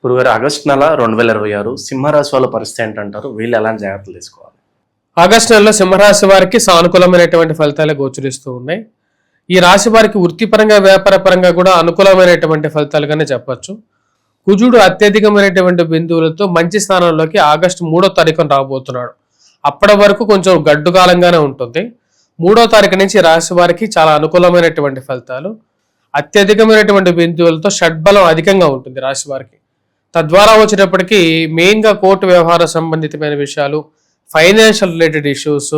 గురుగారు ఆగస్టు నెల 2026 సింహరాశి వాళ్ళ పరిస్థితి ఏంటంటారు? వీళ్ళు ఎలాంటి జాగ్రత్తలు తీసుకోవాలి? ఆగస్టు నెలలో సింహరాశి వారికి సానుకూలమైనటువంటి ఫలితాలు గోచరిస్తూ ఉన్నాయి. ఈ రాశి వారికి వృత్తిపరంగా వ్యాపారపరంగా కూడా అనుకూలమైనటువంటి ఫలితాలుగానే చెప్పొచ్చు. కుజుడు అత్యధికమైనటువంటి బిందువులతో మంచి స్థానంలోకి ఆగస్టు 3వ తారీఖున రాబోతున్నాడు. అప్పటి వరకు కొంచెం గడ్డు కాలంగానే ఉంటుంది. 3వ తారీఖు నుంచి రాశి వారికి చాలా అనుకూలమైనటువంటి ఫలితాలు, అత్యధికమైనటువంటి బిందువులతో షడ్బలం అధికంగా ఉంటుంది రాశి వారికి. తద్వారా వచ్చేటప్పటికి మెయిన్గా కోర్టు వ్యవహార సంబంధితమైన విషయాలు, ఫైనాన్షియల్ రిలేటెడ్ ఇష్యూస్,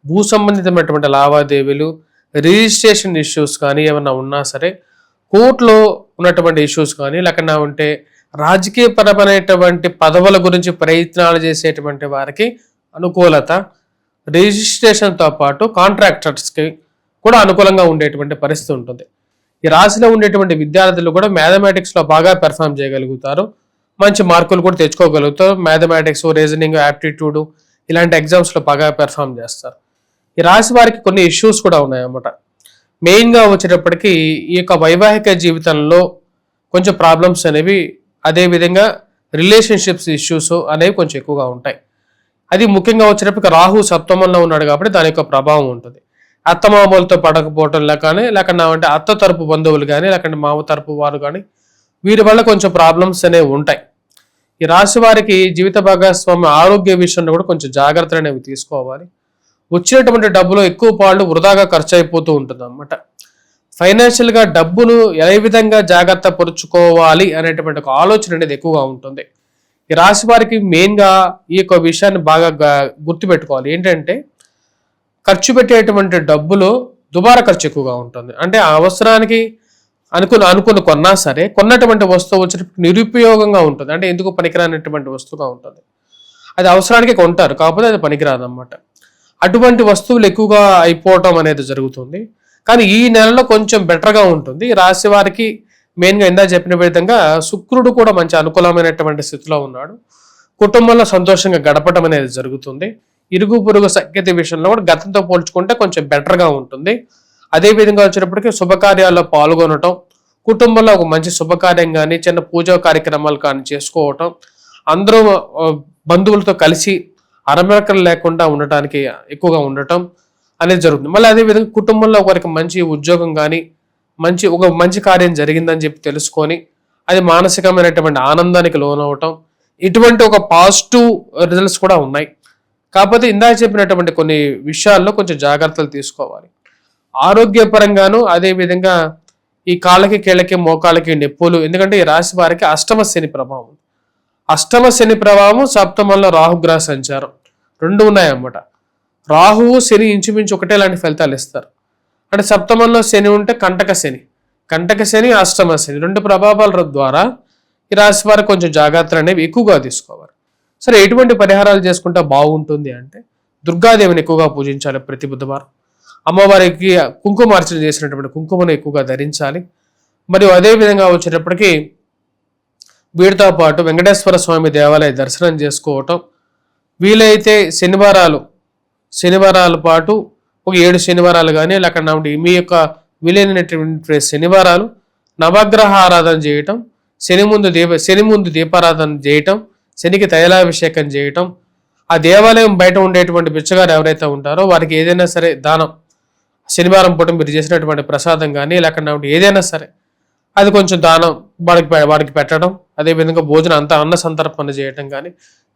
భూ సంబంధితమైనటువంటి లావాదేవీలు, రిజిస్ట్రేషన్ ఇష్యూస్ కానీ ఏమన్నా ఉన్నా సరే, కోర్టులో ఉన్నటువంటి ఇష్యూస్ కానీ లేకుండా ఉంటే రాజకీయపరమైనటువంటి పదవుల గురించి ప్రయత్నాలు చేసేటువంటి వారికి అనుకూలత, రిజిస్ట్రేషన్తో పాటు కాంట్రాక్టర్స్కి కూడా అనుకూలంగా ఉండేటువంటి పరిస్థితి ఉంటుంది. ఈ రాశిలో ఉండేటువంటి విద్యార్థులు కూడా మ్యాథమెటిక్స్లో బాగా పెర్ఫామ్ చేయగలుగుతారు, మంచి మార్కులు కూడా తెచ్చుకోగలుగుతారు. మ్యాథమెటిక్స్, రీజనింగ్, యాప్టిట్యూడ్ ఇలాంటి ఎగ్జామ్స్లో బాగా పెర్ఫామ్ చేస్తారు. ఈ రాశి వారికి కొన్ని ఇష్యూస్ కూడా ఉన్నాయన్నమాట. మెయిన్గా వచ్చేటప్పటికి ఈ యొక్క వైవాహిక జీవితంలో కొంచెం ప్రాబ్లమ్స్ అనేవి, అదేవిధంగా రిలేషన్షిప్స్ ఇష్యూస్ అనేవి కొంచెం ఎక్కువగా ఉంటాయి. అది ముఖ్యంగా వచ్చేటప్పటికి రాహు సప్తమంలో ఉన్నాడు కాబట్టి దాని యొక్క ప్రభావం ఉంటుంది. అత్తమామలతో పడకపోవటం లేకుండా అంటే అత్త తరపు బంధువులు కానీ లేకుంటే మామ తరపు వారు కానీ వీరి వల్ల కొంచెం ప్రాబ్లమ్స్ అనేవి ఉంటాయి. ఈ రాశి వారికి జీవిత భాగస్వామి ఆరోగ్య విషయంలో కూడా కొంచెం జాగ్రత్తలు అనేవి తీసుకోవాలి. వచ్చినటువంటి డబ్బులో ఎక్కువ పాళ్ళు వృధాగా ఖర్చు అయిపోతూ ఉంటుంది అన్నమాట. ఫైనాన్షియల్గా డబ్బును ఏ విధంగా జాగ్రత్త పరుచుకోవాలి అనేటువంటి ఒక ఆలోచన అనేది ఎక్కువగా ఉంటుంది. ఈ రాశి వారికి మెయిన్గా ఈ యొక్క విషయాన్ని బాగా గుర్తుపెట్టుకోవాలి. ఏంటంటే ఖర్చు పెట్టేటువంటి డబ్బులో దుబారా ఖర్చు ఎక్కువగా ఉంటుంది. అంటే ఆ అవసరానికి అనుకుని కొన్నా సరే కొన్నటువంటి వస్తువు వచ్చేటప్పుడు నిరుపయోగంగా ఉంటుంది. అంటే ఎందుకు పనికిరానటువంటి వస్తువుగా ఉంటుంది. అది అవసరానికి కొంటారు, కాకపోతే అది పనికిరాదన్నమాట. అటువంటి వస్తువులు ఎక్కువగా అయిపోవటం అనేది జరుగుతుంది. కానీ ఈ నెలలో కొంచెం బెటర్గా ఉంటుంది. రాశి వారికి మెయిన్గా ఇందా చెప్పిన విధంగా శుక్రుడు కూడా మంచి అనుకూలమైనటువంటి స్థితిలో ఉన్నాడు. కుటుంబంలో సంతోషంగా గడపడం అనేది జరుగుతుంది. ఇరుగు పొరుగు సఖ్యత విషయంలో కూడా గతంతో పోల్చుకుంటే కొంచెం బెటర్గా ఉంటుంది. అదేవిధంగా వచ్చేటప్పటికి శుభకార్యాల్లో పాల్గొనటం, కుటుంబంలో ఒక మంచి శుభకార్యం కానీ చిన్న పూజా కార్యక్రమాలు కానీ చేసుకోవటం, అందరూ బంధువులతో కలిసి అరమరకలు లేకుండా ఉండటానికి ఎక్కువగా ఉండటం అనేది జరుగుతుంది. మళ్ళీ అదేవిధంగా కుటుంబంలో ఒకరికి మంచి ఉద్యోగం కానీ ఒక మంచి కార్యం జరిగిందని చెప్పి తెలుసుకొని అది మానసికమైనటువంటి ఆనందానికి లోనవటం, ఇటువంటి ఒక పాజిటివ్ రిజల్ట్స్ కూడా ఉన్నాయి. కాకపోతే ఇందాక చెప్పినటువంటి కొన్ని విషయాల్లో కొంచెం జాగ్రత్తలు తీసుకోవాలి. ఆరోగ్యపరంగాను అదేవిధంగా ఈ కాళ్ళకి కీళ్ళకి మోకాళ్ళకి నొప్పులు, ఎందుకంటే ఈ రాశి వారికి అష్టమ శని ప్రభావం, సప్తమంలో రాహుగ్రహ సంచారం రెండు ఉన్నాయన్నమాట. రాహువు శని ఇంచుమించు ఒకటే లాంటి ఫలితాలు ఇస్తారు. అంటే సప్తమంలో శని ఉంటే కంటక శని, అష్టమ శని రెండు ప్రభావాల ద్వారా ఈ రాశి వారికి కొంచెం జాగ్రత్తలు అనేవి ఎక్కువగా తీసుకోవాలి. సరే, ఎటువంటి పరిహారాలు చేసుకుంటే బాగుంటుంది అంటే దుర్గాదేవిని ఎక్కువగా పూజించాలి. ప్రతి బుధవారం అమ్మవారికి కుంకుమార్చన చేసినటువంటి కుంకుమను ఎక్కువగా ధరించాలి. మరియు అదేవిధంగా వచ్చేటప్పటికి వీటితో పాటు వెంకటేశ్వర స్వామి దేవాలయ దర్శనం చేసుకోవటం, వీలైతే శనివారాల పాటు ఒక 7 శనివారాలు కానీ లేకుండా మీ యొక్క వీలైనటువంటి శనివారాలు నవగ్రహ ఆరాధన చేయటం, శని ముందు దీపారాధన చేయటం, శనికి తైలాభిషేకం చేయటం, ఆ దేవాలయం బయట ఉండేటువంటి బిచ్చగారు ఎవరైతే ఉంటారో వారికి ఏదైనా సరే దానం, శనివారం పూట మీరు చేసినటువంటి ప్రసాదం కానీ లేకుండా ఏదైనా సరే అది కొంచెం దానం వాడికి పెట్టడం, అదేవిధంగా భోజనం అంతా అన్న సంతర్పణ చేయటం కానీ,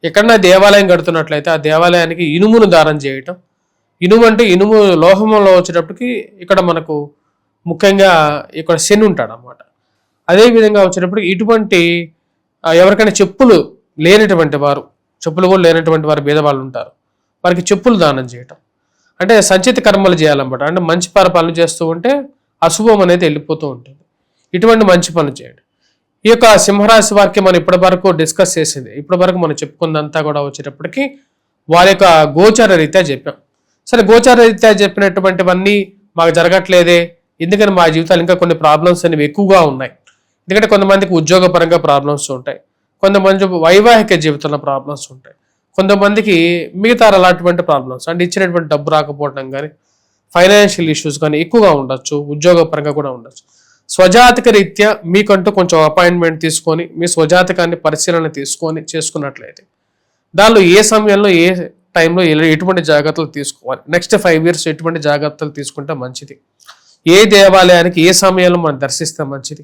ఎక్కడన్నా దేవాలయం కడుతున్నట్లయితే ఆ దేవాలయానికి ఇనుమును దానం చేయటం. ఇనుము అంటే ఇనుము లోహంలో వచ్చేటప్పటికి ఇక్కడ మనకు ముఖ్యంగా ఇక్కడ శని ఉంటాడు అన్నమాట. అదేవిధంగా వచ్చేటప్పటికి ఇటువంటి ఎవరికైనా చెప్పులు కూడా లేనటువంటి వారు భేదవాళ్ళు ఉంటారు, వారికి చెప్పులు దానం చేయటం. అంటే సంచిత కర్మలు చేయాలన్నమాట. అంటే మంచి పనులు చేస్తూ ఉంటే అశుభం అనేది వెళ్ళిపోతూ ఉంటుంది. ఇటువంటి మంచి పనులు చేయండి. ఈ యొక్క సింహరాశి వారికి మనం ఇప్పటి వరకు డిస్కస్ చేసింది, ఇప్పటి వరకు మనం చెప్పుకుందంతా కూడా వచ్చేటప్పటికి వారి యొక్క గోచార రీత్యా చెప్పాం. సరే, గోచార రీత్యా చెప్పినటువంటివన్నీ మాకు జరగట్లేదే, ఎందుకని మా జీవితాలు ఇంకా కొన్ని ప్రాబ్లమ్స్ అనేవి ఎక్కువగా ఉన్నాయి. ఎందుకంటే కొంతమందికి ఉద్యోగపరంగా ప్రాబ్లమ్స్ ఉంటాయి, కొంతమంది వైవాహిక జీవితంలో ప్రాబ్లమ్స్ ఉంటాయి, కొంతమందికి మిగతా అలాంటి ప్రాబ్లమ్స్ అంటే ఇచ్చినటువంటి డబ్బు రాకపోవడం కానీ ఫైనాన్షియల్ ఇష్యూస్ కానీ ఎక్కువగా ఉండొచ్చు, ఉద్యోగపరంగా కూడా ఉండొచ్చు. స్వజాతక రీత్యా మీకంటూ కొంచెం అపాయింట్మెంట్ తీసుకొని మీ స్వజాతకాన్ని పరిశీలన తీసుకొని చేసుకున్నట్లయితే దానిలో ఏ సమయంలో ఏ టైంలో ఎటువంటి జాగ్రత్తలు తీసుకోవాలి, నెక్స్ట్ 5 years ఎటువంటి జాగ్రత్తలు తీసుకుంటే మంచిది, ఏ దేవాలయానికి ఏ సమయంలో మనం దర్శిస్తే మంచిది,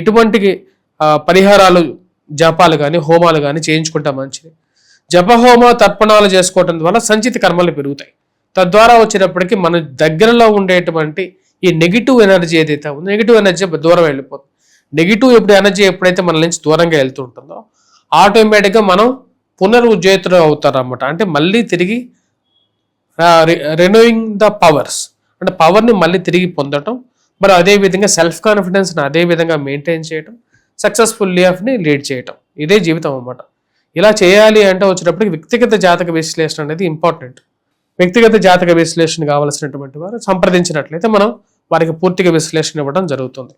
ఎటువంటి పరిహారాలు జపాలు కానీ హోమాలు కానీ చేయించుకుంటే మంచిది. జపహోమ తర్పణాలు చేసుకోవటం ద్వారా సంచిత కర్మలు పెరుగుతాయి. తద్వారా వచ్చేటప్పటికి మన దగ్గరలో ఉండేటువంటి ఈ నెగిటివ్ ఎనర్జీ ఏదైతే ఉందో నెగిటివ్ ఎనర్జీ దూరం వెళ్ళిపోతుంది. నెగిటివ్ ఎనర్జీ ఎప్పుడైతే మన నుంచి దూరంగా వెళ్తూ ఉంటుందో ఆటోమేటిక్గా మనం పునరుజ్జీవితులు అవుతారు అన్నమాట. అంటే మళ్ళీ తిరిగి రెన్యూయింగ్ ద పవర్స్, అంటే పవర్ని మళ్ళీ తిరిగి పొందటం, మరి అదేవిధంగా సెల్ఫ్ కాన్ఫిడెన్స్ని అదే విధంగా మెయింటైన్ చేయటం, సక్సెస్ఫుల్ లైఫ్ని లీడ్ చేయటం, ఇదే జీవితం అన్నమాట. ఇలా చేయాలి అంటే వచ్చేటప్పటికి వ్యక్తిగత జాతక విశ్లేషణ అనేది ఇంపార్టెంట్. వ్యక్తిగత జాతక విశ్లేషణ కావాల్సినటువంటి వారు సంప్రదించినట్లయితే మనం వారికి పూర్తిగా విశ్లేషణ ఇవ్వడం జరుగుతుంది.